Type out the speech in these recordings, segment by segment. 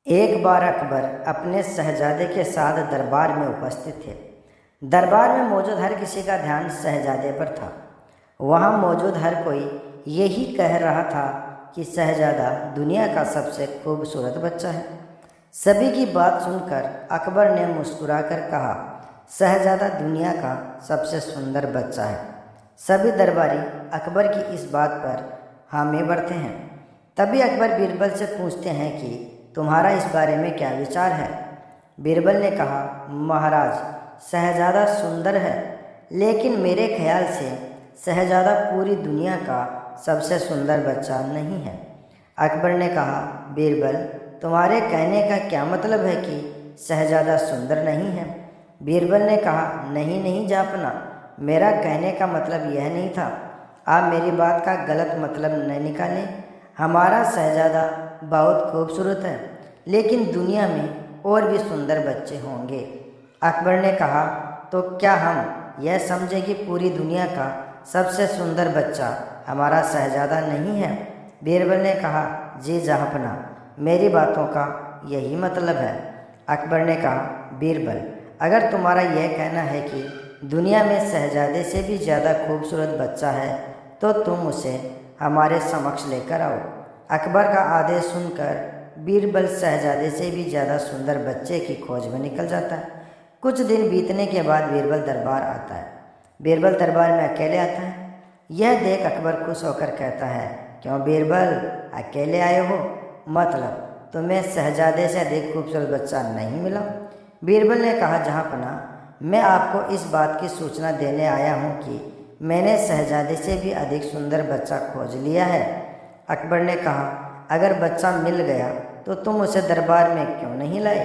एक बार अकबर अपने शहजादे के साथ दरबार में उपस्थित थे। दरबार में मौजूद हर किसी का ध्यान शहजादे पर था। वहाँ मौजूद हर कोई यही कह रहा था कि शहजादा दुनिया का सबसे खूबसूरत बच्चा है। सभी की बात सुनकर अकबर ने मुस्कुराकर कहा, शहजादा दुनिया का सबसे सुंदर बच्चा है। सभी दरबारी अकबर की इस बात पर हामी भरते हैं। तभी अकबर बीरबल से पूछते हैं कि तुम्हारा इस बारे में क्या विचार है। बीरबल ने कहा, महाराज, शहजादा सुंदर है, लेकिन मेरे ख्याल से शहजादा पूरी दुनिया का सबसे सुंदर बच्चा नहीं है। अकबर ने कहा, बीरबल, तुम्हारे कहने का क्या मतलब है कि शहजादा सुंदर नहीं है। बीरबल ने कहा, नहीं जापना, मेरा कहने का मतलब यह नहीं था। आप मेरी बात का गलत मतलब न निकालें। हमारा शहजादा बहुत खूबसूरत है, लेकिन दुनिया में और भी सुंदर बच्चे होंगे। अकबर ने कहा, तो क्या हम यह समझे कि पूरी दुनिया का सबसे सुंदर बच्चा हमारा शहजादा नहीं है। बीरबल ने कहा, जी जहाँपना, मेरी बातों का यही मतलब है। अकबर ने कहा, बीरबल, अगर तुम्हारा यह कहना है कि दुनिया में शहजादे से भी ज़्यादा खूबसूरत बच्चा है, तो तुम उसे हमारे समक्ष लेकर आओ। अकबर का आदेश सुनकर बीरबल शहजादे से भी ज़्यादा सुंदर बच्चे की खोज में निकल जाता है। कुछ दिन बीतने के बाद बीरबल दरबार आता है। बीरबल दरबार में अकेले आता है। यह देख अकबर खुश होकर कहता है, क्यों बीरबल, अकेले आए हो? मतलब तुम्हें शहजादे से अधिक खूबसूरत बच्चा नहीं मिला? बीरबल ने कहा, जहाँपना, मैं आपको इस बात की सूचना देने आया हूँ कि मैंने शहजादे से भी अधिक सुंदर बच्चा खोज लिया है। अकबर ने कहा, अगर बच्चा मिल गया तो तुम उसे दरबार में क्यों नहीं लाए?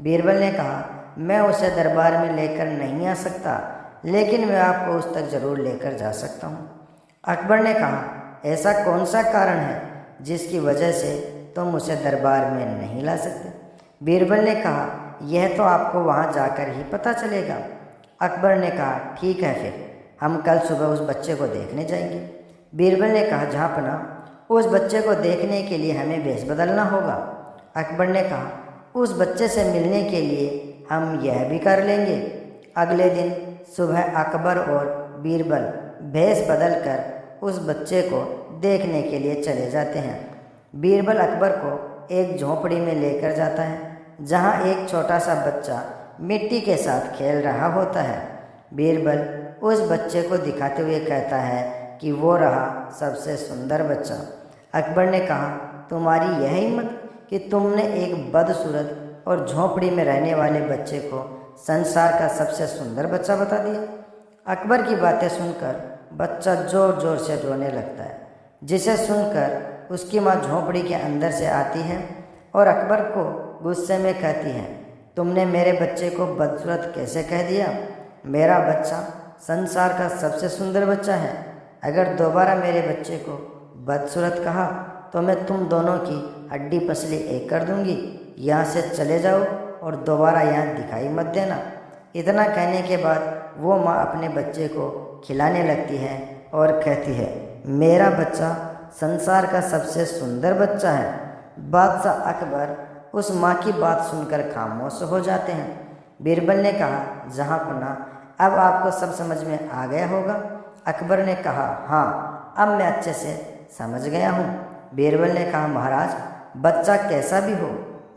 बीरबल ने कहा, मैं उसे दरबार में लेकर नहीं आ सकता, लेकिन मैं आपको उस तक जरूर लेकर जा सकता हूँ। अकबर ने कहा, ऐसा कौन सा कारण है जिसकी वजह से तुम उसे दरबार में नहीं ला सकते? बीरबल ने कहा, यह तो आपको वहाँ जाकर ही पता चलेगा। अकबर ने कहा, ठीक है, फिर हम कल सुबह उस बच्चे को देखने जाएंगे। बीरबल ने कहा, जहाँपना, उस बच्चे को देखने के लिए हमें भेष बदलना होगा। अकबर ने कहा, उस बच्चे से मिलने के लिए हम यह भी कर लेंगे। अगले दिन सुबह अकबर और बीरबल भेष बदल कर उस बच्चे को देखने के लिए चले जाते हैं। बीरबल अकबर को एक झोंपड़ी में लेकर जाता है, जहाँ एक छोटा सा बच्चा मिट्टी के साथ खेल रहा होता है। बीरबल उस बच्चे को दिखाते हुए कहता है कि वो रहा सबसे सुंदर बच्चा। अकबर ने कहा, तुम्हारी यह हिम्मत कि तुमने एक बदसूरत और झोंपड़ी में रहने वाले बच्चे को संसार का सबसे सुंदर बच्चा बता दिया। अकबर की बातें सुनकर बच्चा जोर जोर से रोने लगता है, जिसे सुनकर उसकी माँ झोंपड़ी के अंदर से आती है और अकबर को गुस्से में कहती है, तुमने मेरे बच्चे को बदसूरत कैसे कह दिया? मेरा बच्चा संसार का सबसे सुंदर बच्चा है। अगर दोबारा मेरे बच्चे को बदसूरत कहा तो मैं तुम दोनों की हड्डी पसली एक कर दूंगी। यहाँ से चले जाओ और दोबारा यहाँ दिखाई मत देना। इतना कहने के बाद वो माँ अपने बच्चे को खिलाने लगती है और कहती है, मेरा बच्चा संसार का सबसे सुंदर बच्चा है। बादशाह अकबर उस माँ की बात सुनकर खामोश हो जाते हैं। बीरबल ने कहा, जहाँपना, अब आपको सब समझ में आ गया होगा। अकबर ने कहा, हाँ, अब मैं अच्छे से समझ गया हूँ। बीरबल ने कहा, महाराज, बच्चा कैसा भी हो,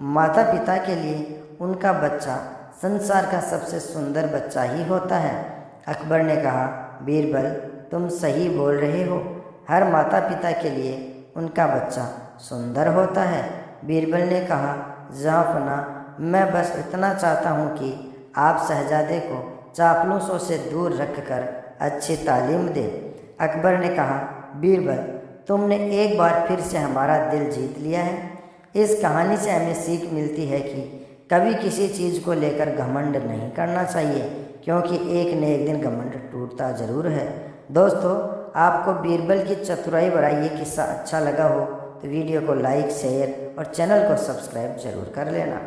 माता पिता के लिए उनका बच्चा संसार का सबसे सुंदर बच्चा ही होता है। अकबर ने कहा, बीरबल, तुम सही बोल रहे हो, हर माता पिता के लिए उनका बच्चा सुंदर होता है। बीरबल ने कहा, जहाँपना, मैं बस इतना चाहता हूँ कि आप शहजादे को चापलूसों से दूर रखकर अच्छी तालीम दे। अकबर ने कहा, बीरबल, तुमने एक बार फिर से हमारा दिल जीत लिया है। इस कहानी से हमें सीख मिलती है कि कभी किसी चीज़ को लेकर घमंड नहीं करना चाहिए, क्योंकि एक न एक दिन घमंड टूटता ज़रूर है। दोस्तों, आपको बीरबल की चतुराई भरा ये किस्सा अच्छा लगा हो तो वीडियो को लाइक, शेयर और चैनल को सब्सक्राइब जरूर कर लेना।